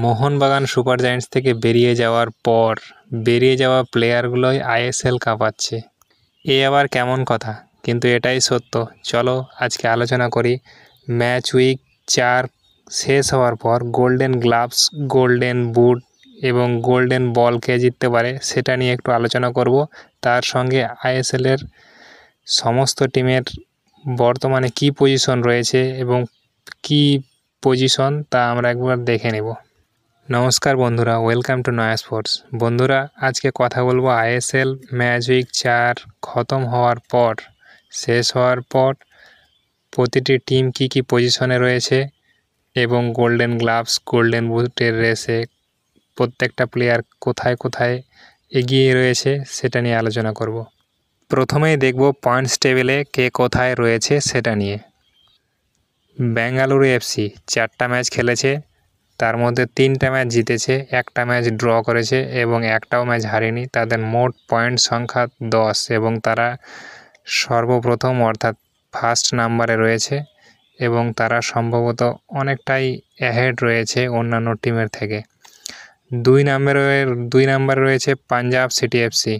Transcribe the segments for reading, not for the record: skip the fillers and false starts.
Mohun Bagan super giants থেকে বেরিয়ে যাওয়ার পর বেরিয়ে যাওয়া প্লেয়ারগুলোই আইএসএল কাঁপাচ্ছে। এ আবার কেমন কথা, কিন্তু এটাই সত্য। চলো আজকে আলোচনা করি ম্যাচ উইক 4 শেষ হওয়ার পর গোল্ডেন গ্লাভস, গোল্ডেন বুট এবং গোল্ডেন বল কে জিততে পারে সেটা নিয়ে একটু আলোচনা করব। তার সঙ্গে আইএসএলের সমস্ত টিমের বর্তমানে কি পজিশন রয়েছে এবং কি পজিশন তা আমরা একবার দেখে নেব। নমস্কার বন্ধুরা, ওয়েলকাম টু নয়া স্পোর্টস। বন্ধুরা, আজকে কথা বলবো আইএসএল ম্যাচ উইক 4 খতম হওয়ার পর, শেষ হওয়ার পর প্রতিটি টিম কি পজিশনে রয়েছে এবং গোল্ডেন গ্লাভস, গোল্ডেন বুটের রেসে প্রত্যেকটা প্লেয়ার কোথায় কোথায় এগিয়ে রয়েছে সেটা নিয়ে আলোচনা করব। প্রথমেই দেখব পয়েন্টস টেবিলে কে কোথায় রয়েছে সেটা নিয়ে। বেঙ্গালুরু এফসি 4টা ম্যাচ খেলেছে, তার মধ্যে 3টা ম্যাচ জিতেছে, একটা ম্যাচ ড্র করেছে এবং একটাও ম্যাচ হারেনি। তাদের মোট পয়েন্ট সংখ্যা 10 এবং তারা সর্বপ্রথম অর্থাৎ ফার্স্ট নাম্বারে রয়েছে এবং তারা সম্ভবত অনেকটাই অ্যাহেড রয়েছে অন্যান্য টিমের থেকে। 2 নম্বরে রয়েছে পাঞ্জাব সিটি এফসি।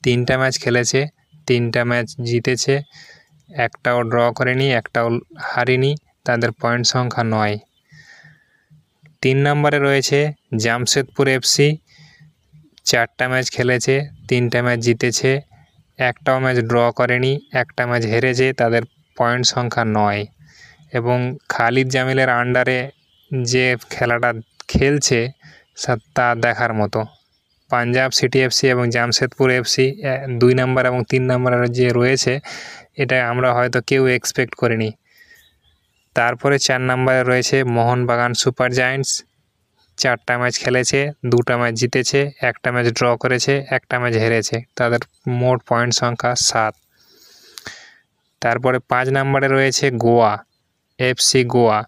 3টা ম্যাচ খেলেছে, 3টা ম্যাচ জিতেছে, একটাও ড্র করেনি, একটাও হারেনি, তাদের পয়েন্ট সংখ্যা 9। 3 নম্বরে রয়েছে জামশেদপুর এফসি। 4টা ম্যাচ খেলেছে, 3টা ম্যাচ জিতেছে, একটাও ম্যাচ ড্র করেনি, একটা ম্যাচ হেরেছে, তাদের পয়েন্ট সংখ্যা 9 এবং খালিদ জামিলের আন্ডারে যে খেলাটা খেলছে তা দেখার মতো। পাঞ্জাব সিটি এফসি এবং জামশেদপুর এফসি 2 নম্বর এবং 3 নম্বরের যে রয়েছে, এটা আমরা হয়তো কেউ এক্সপেক্ট করিনি। তারপরে 4 নম্বরে রয়েছে মোহনবাগান সুপার জায়ান্টস। 4টা ম্যাচ খেলেছে, 2টা ম্যাচ জিতেছে, একটা ম্যাচ ড্র করেছে, একটা ম্যাচ হেরেছে, তাদের মোট পয়েন্ট সংখ্যা 7। তারপরে 5 নম্বরে রয়েছে গোয়া এফসি গোয়া।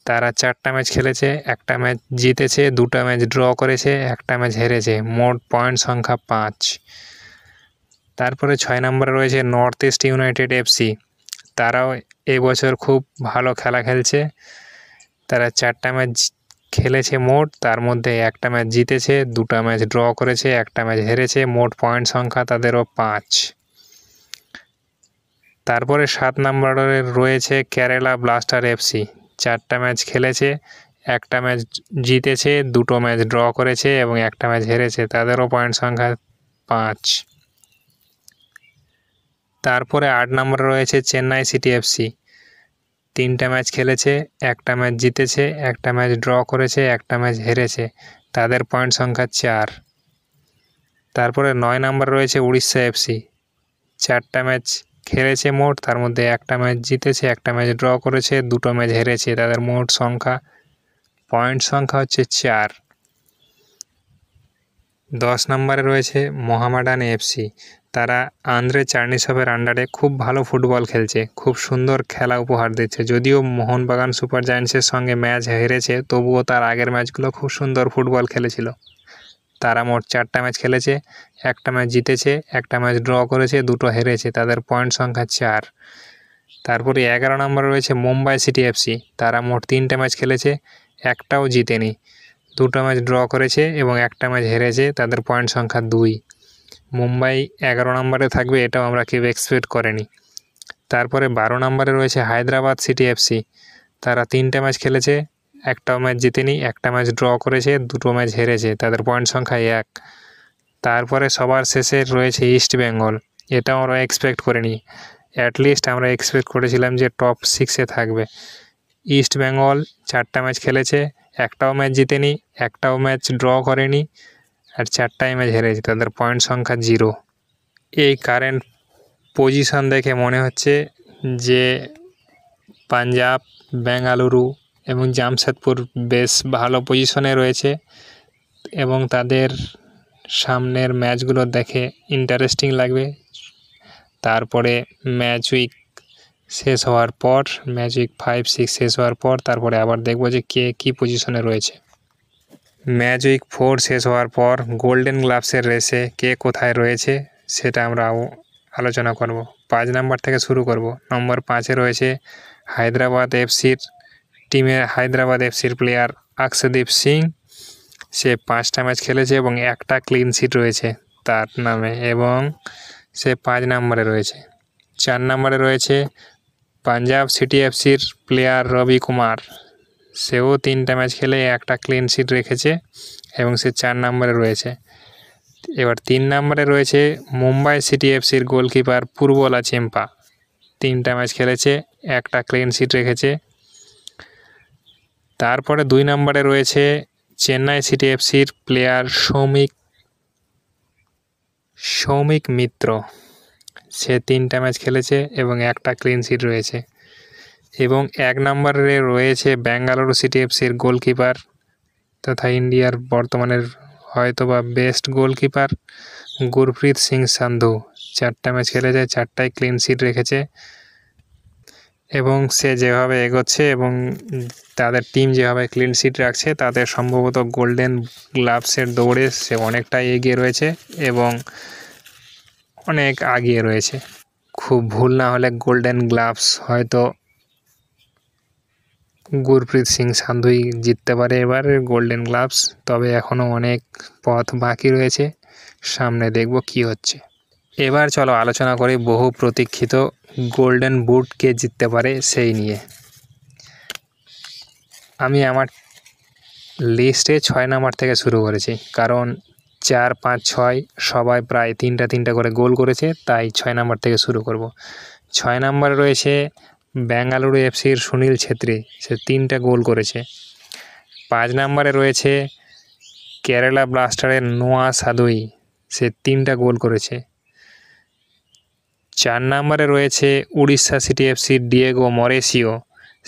তারা 4টা ম্যাচ খেলেছে, একটা ম্যাচ জিতেছে, 2টা ম্যাচ ড্র করেছে, একটা ম্যাচ হেরেছে, মোট পয়েন্ট সংখ্যা 5। তারপরে 6 নম্বরে রয়েছে নর্থ ইস্ট ইউনাইটেড এফসি। তারাও এবছর খুব ভালো খেলা খেলছে। তারা 4টা ম্যাচ খেলেছে মোট, তার মধ্যে একটা ম্যাচ জিতেছে, 2টা ম্যাচ ড্র করেছে, একটা ম্যাচ হেরেছে, মোট পয়েন্ট সংখ্যা তাদেরও 5। তারপরে 7 নম্বরে রয়েছে কেরালা ব্লাস্টার এফসি। 4টা ম্যাচ খেলেছে, একটা ম্যাচ জিতেছে, 2টো ম্যাচ ড্র করেছে এবং একটা ম্যাচ হেরেছে, তাদেরও পয়েন্ট সংখ্যা 5। তারপরে 8 নম্বরে রয়েছে চেন্নাই সিটি এফসি। 3টা ম্যাচ খেলেছে, একটা ম্যাচ জিতেছে, একটা ম্যাচ ড্র করেছে, একটা ম্যাচ হেরেছে, তাদের পয়েন্ট সংখ্যা 4। তারপরে 9 নম্বরে রয়েছে উড়িষ্যা এফসি। 4টা ম্যাচ খেলেছে মোট, তার মধ্যে একটা ম্যাচ জিতেছে, একটা ম্যাচ ড্র করেছে, 2টো ম্যাচ হেরেছে, তাদের মোট পয়েন্ট সংখ্যা হচ্ছে 4। 10 নম্বরে রয়েছে মোহামেডান এফসি। তারা আন্দ্রে চার্নিসভের আন্ডারে খুব ভালো ফুটবল খেলছে, খুব সুন্দর খেলা উপহার দিচ্ছে। যদিও মোহনবাগান সুপার জায়ান্টসের সঙ্গে ম্যাচ হেরেছে, তবুও তার আগের ম্যাচগুলো খুব সুন্দর ফুটবল খেলেছিল। তারা মোট 4টা ম্যাচ খেলেছে, একটা ম্যাচ জিতেছে, একটা ম্যাচ ড্র করেছে, 2টো হেরেছে, তাদের পয়েন্ট সংখ্যা 4। তারপরে 11 নম্বরে রয়েছে মুম্বাই সিটি এফসি। তারা মোট 3টা ম্যাচ খেলেছে, একটাও জিতেনি, 2টো ম্যাচ ড্র করেছে এবং একটা ম্যাচ হেরেছে, তাদের পয়েন্ট সংখ্যা 2। মুম্বাই 11 নম্বরে থাকবে এটাও আমরা কেউ এক্সপেক্ট করিনি। তারপরে 12 নম্বরে রয়েছে হায়দ্রাবাদ সিটি এফসি। তারা 3টা ম্যাচ খেলেছে, একটাও ম্যাচ জিতেনি, একটা ম্যাচ ড্র করেছে, 2টো ম্যাচ হেরেছে, তাদের পয়েন্ট সংখ্যা 1। তারপরে সবার শেষে রয়েছে ইস্ট বেঙ্গল। এটাও আমরা এক্সপেক্ট করিনি, অ্যাটলিস্ট আমরা এক্সপেক্ট করেছিলাম যে টপ 6-এ থাকবে। ইস্ট বেঙ্গল 4টা ম্যাচ খেলেছে, একটাও ম্যাচ জিতেনি, একটাও ম্যাচ ড্র করেনি আর 4টাই ম্যাচ হেরেছে, তাদের পয়েন্ট সংখ্যা 0। এই কারেন্ট পজিশন দেখে মনে হচ্ছে যে পাঞ্জাব, বেঙ্গালুরু এবং জামশেদপুর বেশ ভালো পজিশনে রয়েছে এবং তাদের সামনের ম্যাচগুলো দেখে ইন্টারেস্টিং লাগবে। তারপরে ম্যাচ উইক শেষ হওয়ার পর, ম্যাচ উইক 5-6 শেষ হওয়ার পর তারপরে আবার দেখব যে কে কী পজিশনে রয়েছে। ম্যাচ উইক 4 শেষ হওয়ার পর গোল্ডেন গ্লাভসের রেসে কে কোথায় রয়েছে সেটা আমরা আলোচনা করব। 5 নাম্বার থেকে শুরু করব। নম্বর 5-এ রয়েছে হায়দ্রাবাদ এফসির টিমে হায়দ্রাবাদ এফসির প্লেয়ার আকশদীপ সিং, সে 5টা ম্যাচ খেলেছে এবং একটা ক্লিন শিট রয়েছে তার নামে এবং সে 5 নম্বরে রয়েছে। 4 নম্বরে রয়েছে পাঞ্জাব সিটি এফসির প্লেয়ার রবি কুমার, সেও 3টা ম্যাচ খেলে একটা ক্লিন শিট রেখেছে এবং সে 4 নম্বরে রয়েছে। এবার 3 নম্বরে রয়েছে মুম্বাই সিটি এফসির গোলকিপার পূর্বলা চেম্পা, 3টা ম্যাচ খেলেছে, একটা ক্লিন শিট রেখেছে। তারপরে 2 নম্বরে রয়েছে চেন্নাই সিটি এফসির প্লেয়ার সৌমিক মিত্র, সে 3টা ম্যাচ খেলেছে এবং একটা ক্লিন শিট রয়েছে। এবং 1 নম্বরে রয়েছে বেঙ্গালুরু সিটি এফসির গোলকিপার তথা ইন্ডিয়ার বর্তমানের হয়তোবা বেস্ট গোলকিপার গুরপ্রীত সিং সান্ধু, 4টা ম্যাচ খেলেছে, 4টাই ক্লিন শিট রেখেছে। এবং সে যেভাবে এগোচ্ছে এবং তাদের টিম যেভাবে ক্লিন শিট রাখছে তাতে সম্ভবত গোল্ডেন গ্লাভসের দৌড়ে সে অনেকটাই এগিয়ে রয়েছে এবং অনেক আগিয়ে রয়েছে। খুব ভুল না হলে গোল্ডেন গ্লাভস হয়তো গুরপ্রীত সিং সান্ধুই জিততে পারে এবার গোল্ডেন গ্লাভস, তবে এখনও অনেক পথ বাকি রয়েছে, সামনে দেখব কি হচ্ছে। এবার চলো আলোচনা করি বহু প্রতীক্ষিত গোল্ডেন বুট কে জিততে পারে সেই নিয়ে। আমি আমার লিস্টে 6 নম্বর থেকে শুরু করেছি, কারণ 4, 5, 6 সবাই প্রায় 3টা করে গোল করেছে, তাই 6 নম্বর থেকে শুরু করব। 6 নম্বরে রয়েছে বেঙ্গালুরু এফসির সুনীল ছেত্রী, সে 3টা গোল করেছে। 5 নম্বরে রয়েছে কেরালা ব্লাস্টারের নোয়া সাদুই, সে 3টা গোল করেছে। 4 নম্বরে রয়েছে উড়িষ্যা সিটি এফসির ডিয়েগো মরেসিও,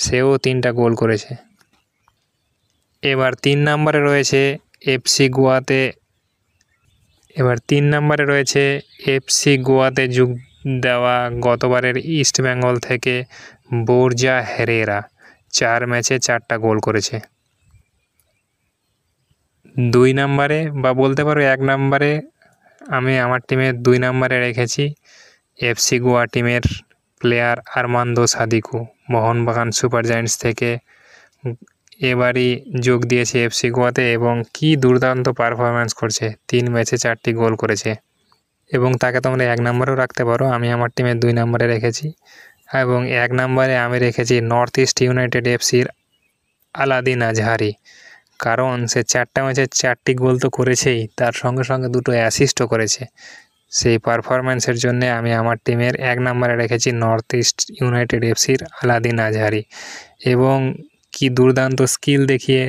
সেও 3টা গোল করেছে। এবার 3 নম্বরে রয়েছে এফসি গোয়াতে যোগ দেওয়া গতবারের ইস্ট বেঙ্গল থেকে বোরজা হেরেরা, 4 ম্যাচে 4টা গোল করেছে। 2 নম্বরে বা বলতে পারো 1 নম্বরে আমি আমার টিমে 2 নম্বরে রেখেছি এফসি গোয়া টিমের player Armando Sadiku, Mohun Bagan super giant's থেকে এবারই যোগ দিয়েছে এফসি গোয়াতে এবং কি দুর্দান্ত পারফরম্যান্স করছে, 3 ম্যাচে 4টি গোল করেছে এবং তাকে তোমরা 1 নম্বরেও রাখতে পারো। আমি আমার টিমে 2 নম্বরে রেখেছি এবং 1 নম্বরে আমি রেখেছি নর্থ ইস্ট ইউনাইটেড এফসির আলাদিন আজহারি, কারণ সে 4টা ম্যাচে 4টি গোল তো করেছেই, তার সঙ্গে সঙ্গে 2টো অ্যাসিস্টও করেছে। সেই পারফরম্যান্সের জন্য আমি আমার টিমের 1 নম্বরে রেখেছি নর্থ ইস্ট ইউনাইটেড এফসির আলাদিন আজহারি এবং কি দুর্দান্ত স্কিল দেখিয়ে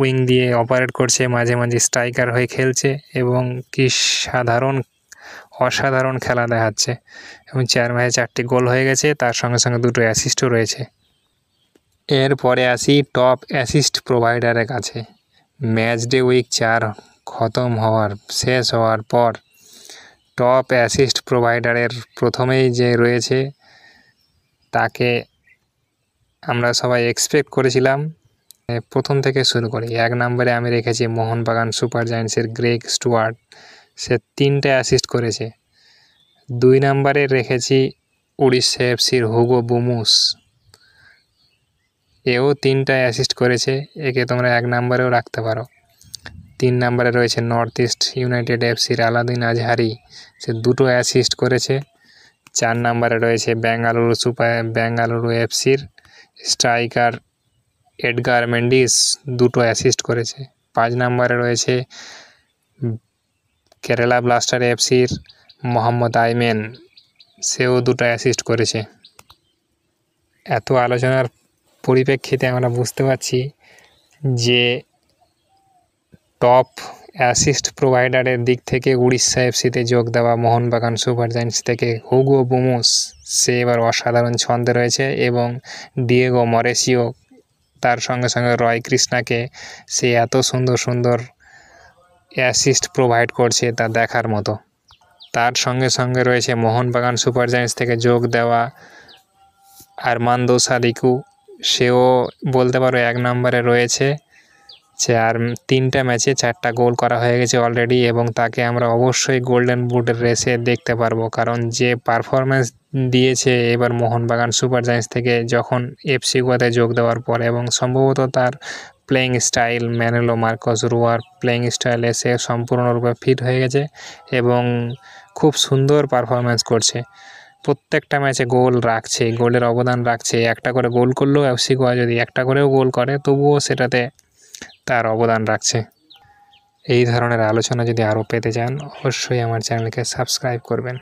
উইং দিয়ে অপারেট করছে, মাঝে মাঝে স্ট্রাইকার হয়ে খেলছে এবং কি অসাধারণ খেলা দেখাচ্ছে এবং 4 ম্যাচে 4টি গোল হয়ে গেছে, তার সঙ্গে সঙ্গে 2টো অ্যাসিস্টও রয়েছে। এরপরে আসি টপ অ্যাসিস্ট প্রোভাইডারের কাছে। ম্যাচ ডে উইক 4 শেষ হওয়ার পর টপ অ্যাসিস্ট প্রোভাইডারের প্রথমেই যে রয়েছে তাকে আমরা সবাই এক্সপেক্ট করেছিলাম। প্রথম থেকে শুরু করি। 1 নম্বরে আমি রেখেছি মোহনবাগান সুপার জায়েন্টসের গ্রেগ স্টুয়ার্ট, সে 3টে অ্যাসিস্ট করেছে। 2 নম্বরে রেখেছি উড়িষ্যা এফসির হুগো বুমুস, এও 3টা অ্যাসিস্ট করেছে, একে তোমরা 1 নম্বরেও রাখতে পারো। 3 নম্বরে রয়েছে নর্থ ইস্ট ইউনাইটেড এফসির আলাদিন আজহারি, সে 2টো অ্যাসিস্ট করেছে। 4 নম্বরে রয়েছে বেঙ্গালুরু এফসির স্ট্রাইকার এডগার মেন্ডিস, 2টো অ্যাসিস্ট করেছে। 5 নম্বরে রয়েছে কেরালা ব্লাস্টার এফসির মোহাম্মদ আইমেন, সেও 2টো অ্যাসিস্ট করেছে। এত আলোচনার পরিপ্রেক্ষিতে আমরা বুঝতে পারছি যে টপ অ্যাসিস্ট প্রোভাইডারের দিক থেকে উড়িষ্যা এফসিতে যোগ দেওয়া মোহনবাগান সুপার জায়েন্টস থেকে হুগো বুমুস, সে এবার অসাধারণ ছন্দে রয়েছে এবং ডিয়েগো মরেসিও তার সঙ্গে সঙ্গে রয় কৃষ্ণাকে সে এত সুন্দর অ্যাসিস্ট প্রোভাইড করছে তা দেখার মতো। তার সঙ্গে সঙ্গে রয়েছে মোহনবাগান সুপার জায়েন্টস থেকে যোগ দেওয়া আরমান্দো সাদিকু, সেও বলতে পারো 1 নম্বরে রয়েছে। আর 3টা ম্যাচে 4টা গোল করা হয়ে গেছে অলরেডি এবং তাকে আমরা অবশ্যই গোল্ডেন বুটের রেসে দেখতে পারবো, কারণ যে পারফরম্যান্স দিয়েছে এবার মোহনবাগান সুপার জায়ান্টস থেকে যখন এফসি গোয়াতে যোগ দেওয়ার পর, এবং সম্ভবত তার প্লেয়িং স্টাইল, ম্যানুয়েল মার্কোস রুয়ার প্লেয়িং স্টাইলে সে সম্পূর্ণরূপে ফিট হয়ে গেছে এবং খুব সুন্দর পারফরম্যান্স করছে। প্রত্যেকটা ম্যাচে গোল রাখছে, গোলের অবদান রাখছে। একটা করে গোল করলেও এফসি গোয়া যদি একটা করেও গোল করে তবুও সেটাতে তার অবদান রাখছে। এই ধরনের আলোচনা যদি আরও পেতে চান অবশ্যই আমার চ্যানেলকে সাবস্ক্রাইব করবেন।